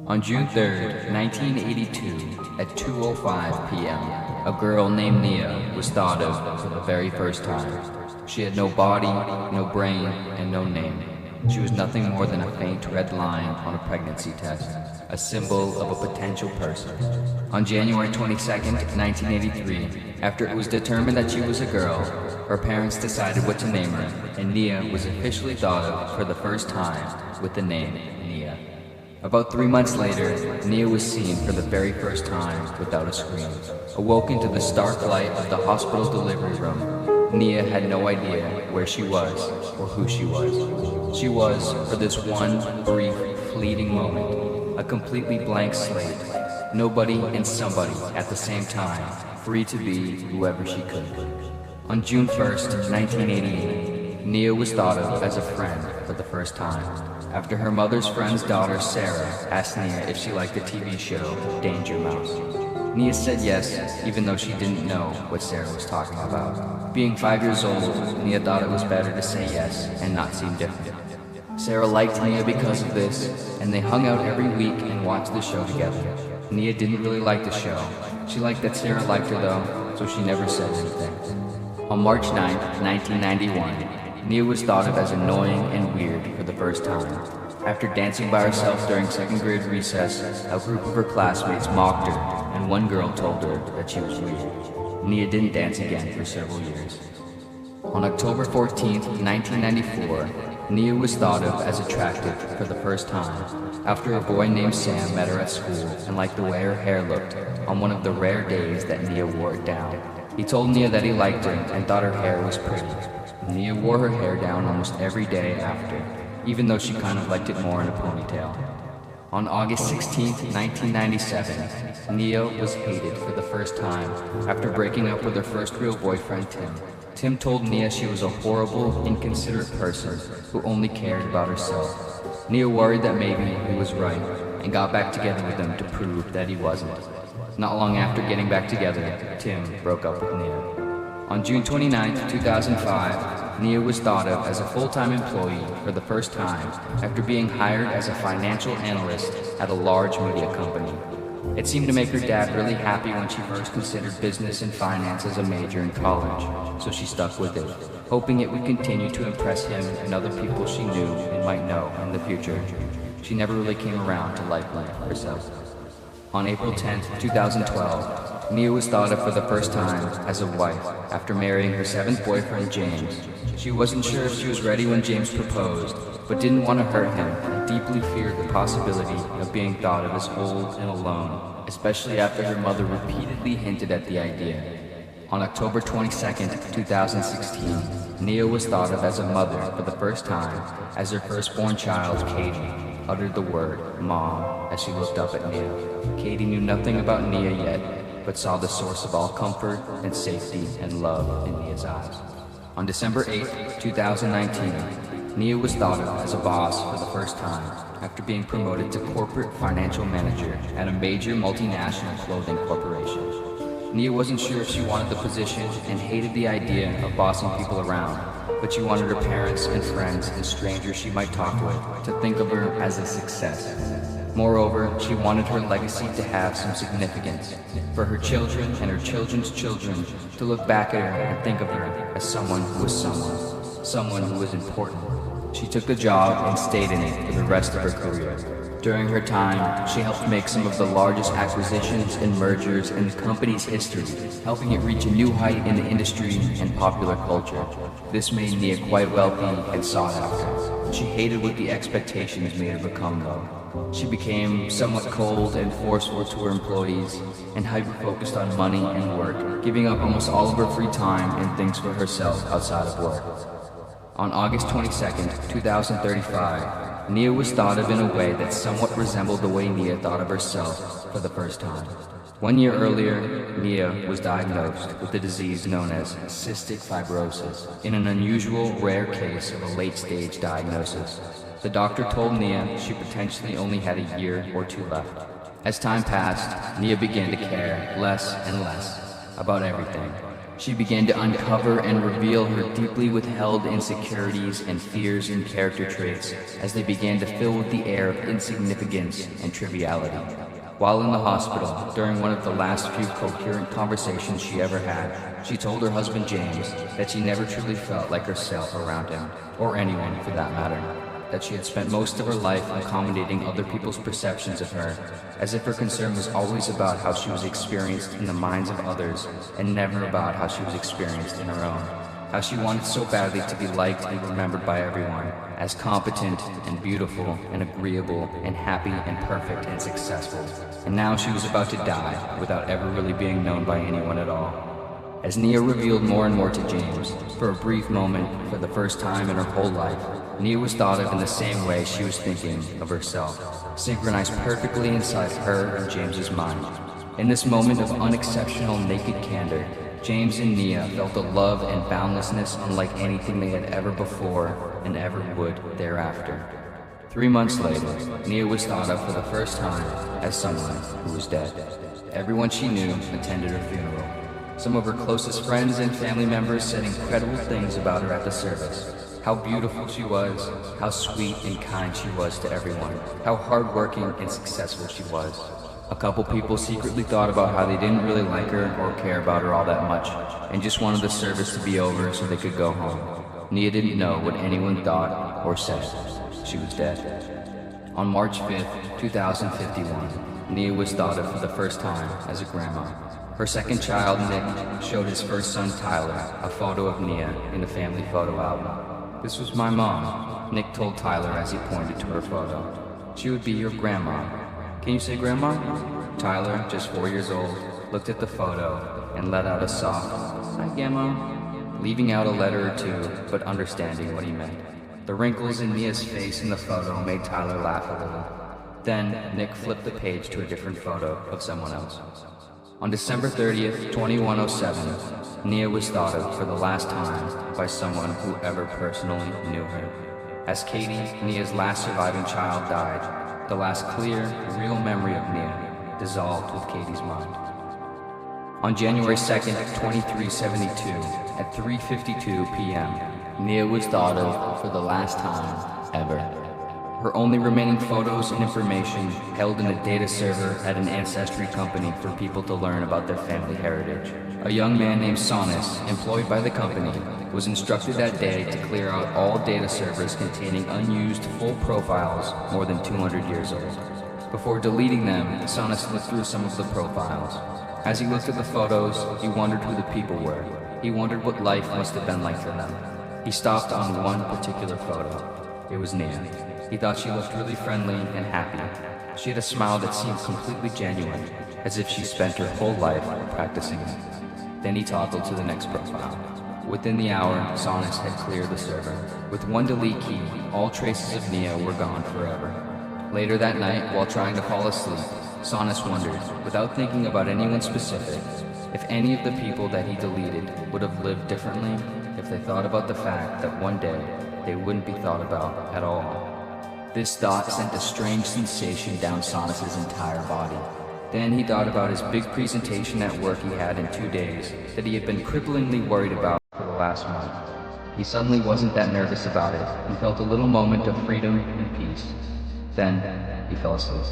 On June 3rd, 1982, at 2:05 p.m., a girl named Nia was thought of for the very first time. She had no body, no brain, and no name. She was nothing more than a faint red line on a pregnancy test, a symbol of a potential person. On January 22nd, 1983, after it was determined that she was a girl, her parents decided what to name her, and Nia was officially thought of for the first time with the name Nia. About 3 months later, Nia was seen for the very first time without a scream. Awoken to the stark light of the hospital delivery room, Nia had no idea where she was or who she was. She was, for this one brief, fleeting moment, a completely blank slate. Nobody and somebody at the same time, free to be whoever she could. On June 1st, 1988, Nia was thought of as a friend for the first time, after her mother's friend's daughter, Sarah, asked Nia if she liked the TV show Danger Mouse. Nia said yes, even though she didn't know what Sarah was talking about. Being 5 years old, Nia thought it was better to say yes and not seem different. Sarah liked Nia because of this, and they hung out every week and watched the show together. Nia didn't really like the show. She liked that Sarah liked her though, so she never said anything. On March 9th, 1991, Nia was thought of as annoying and weird for the first time. After dancing by herself during second grade recess, a group of her classmates mocked her, and one girl told her that she was weird. Nia didn't dance again for several years. On October 14th, 1994, Nia was thought of as attractive for the first time, after a boy named Sam met her at school and liked the way her hair looked on one of the rare days that Nia wore it down. He told Nia that he liked her and thought her hair was pretty. Nia wore her hair down almost every day after, even though she kind of liked it more in a ponytail. On August 16, 1997, Nia was hated for the first time after breaking up with her first real boyfriend, Tim. Tim told Nia she was a horrible, inconsiderate person who only cared about herself. Nia worried that maybe he was right and got back together with him to prove that he wasn't. Not long after getting back together, Tim broke up with Nia. On June 29, 2005, Nia was thought of as a full-time employee for the first time after being hired as a financial analyst at a large media company. It seemed to make her dad really happy when she first considered business and finance as a major in college, so she stuck with it, hoping it would continue to impress him and other people she knew and might know in the future. She never really came around to life herself. On April 10, 2012, Nia was thought of for the first time as a wife after marrying her seventh boyfriend, James. She wasn't sure if she was ready when James proposed, but didn't want to hurt him and deeply feared the possibility of being thought of as old and alone, especially after her mother repeatedly hinted at the idea. On October 22, 2016, Nia was thought of as a mother for the first time as her firstborn child, Katie, uttered the word "Mom" as she looked up at Nia. Katie knew nothing about Nia yet, but saw the source of all comfort and safety and love in Nia's eyes. On December 8, 2019, Nia was thought of as a boss for the first time after being promoted to corporate financial manager at a major multinational clothing corporation. Nia wasn't sure if she wanted the position and hated the idea of bossing people around, but she wanted her parents and friends and strangers she might talk with to think of her as a success. Moreover, she wanted her legacy to have some significance, for her children and her children's children to look back at her and think of her as someone who was someone who was important. She took the job and stayed in it for the rest of her career. During her time, she helped make some of the largest acquisitions and mergers in the company's history, helping it reach a new height in the industry and popular culture. This made Nia quite wealthy and sought after. She hated what the expectations made her become, though. She became somewhat cold and forceful to her employees and hyper-focused on money and work, giving up almost all of her free time and things for herself outside of work. On August 22, 2035, Nia was thought of in a way that somewhat resembled the way Nia thought of herself for the first time. 1 year earlier, Nia was diagnosed with a disease known as cystic fibrosis, in an unusual, rare case of a late-stage diagnosis. The doctor told Nia she potentially only had a year or two left. As time passed, Nia began to care less and less about everything. She began to uncover and reveal her deeply withheld insecurities and fears and character traits as they began to fill with the air of insignificance and triviality. While in the hospital, during one of the last few coherent conversations she ever had, she told her husband James that she never truly felt like herself around him, or anyone for that matter. That she had spent most of her life accommodating other people's perceptions of her, as if her concern was always about how she was experienced in the minds of others, and never about how she was experienced in her own. How she wanted so badly to be liked and remembered by everyone, as competent and beautiful and agreeable and happy and perfect and successful. And now she was about to die without ever really being known by anyone at all. As Nia revealed more and more to James, for a brief moment, for the first time in her whole life, Nia was thought of in the same way she was thinking of herself, synchronized perfectly inside her and James's mind. In this moment of unexceptional naked candor, James and Nia felt a love and boundlessness unlike anything they had ever before and ever would thereafter. 3 months later, Nia was thought of for the first time as someone who was dead. Everyone she knew attended her funeral. Some of her closest friends and family members said incredible things about her at the service. How beautiful she was, how sweet and kind she was to everyone, how hardworking and successful she was. A couple people secretly thought about how they didn't really like her or care about her all that much, and just wanted the service to be over so they could go home. Nia didn't know what anyone thought or said. She was dead. On March 5th, 2051, Nia was thought of for the first time as a grandma. Her second child, Nick, showed his first son, Tyler, a photo of Nia in the family photo album. "This was my mom," Nick told Tyler as he pointed to her photo. "She would be your grandma. Can you say grandma?" Tyler, just 4 years old, looked at the photo and let out a soft, "Hi, Grandma," leaving out a letter or two, but understanding what he meant. The wrinkles in Nia's face in the photo made Tyler laugh a little. Then, Nick flipped the page to a different photo of someone else. On December 30th, 2107, Nia was thought of for the last time by someone who ever personally knew her. As Katie, Nia's last surviving child, died, the last clear, real memory of Nia dissolved with Katie's mind. On January 2nd, 2372, at 3:52 p.m., Nia was thought of for the last time ever. Her only remaining photos and information held in a data server at an ancestry company for people to learn about their family heritage. A young man named Sonis, employed by the company, was instructed that day to clear out all data servers containing unused full profiles more than 200 years old. Before deleting them, Sonis looked through some of the profiles. As he looked at the photos, he wondered who the people were. He wondered what life must have been like for them. He stopped on one particular photo. It was Nia. He thought she looked really friendly and happy. She had a smile that seemed completely genuine, as if she spent her whole life practicing it. Then he toggled to the next profile. Within the hour, Sonis had cleared the server. With one delete key, all traces of Nia were gone forever. Later that night, while trying to fall asleep, Sonis wondered, without thinking about anyone specific, if any of the people that he deleted would have lived differently if they thought about the fact that one day they wouldn't be thought about at all. This thought sent a strange sensation down Sonis's entire body. Then he thought about his big presentation at work he had in 2 days that he had been cripplingly worried about for the last month. He suddenly wasn't that nervous about it and felt a little moment of freedom and peace. Then he fell asleep.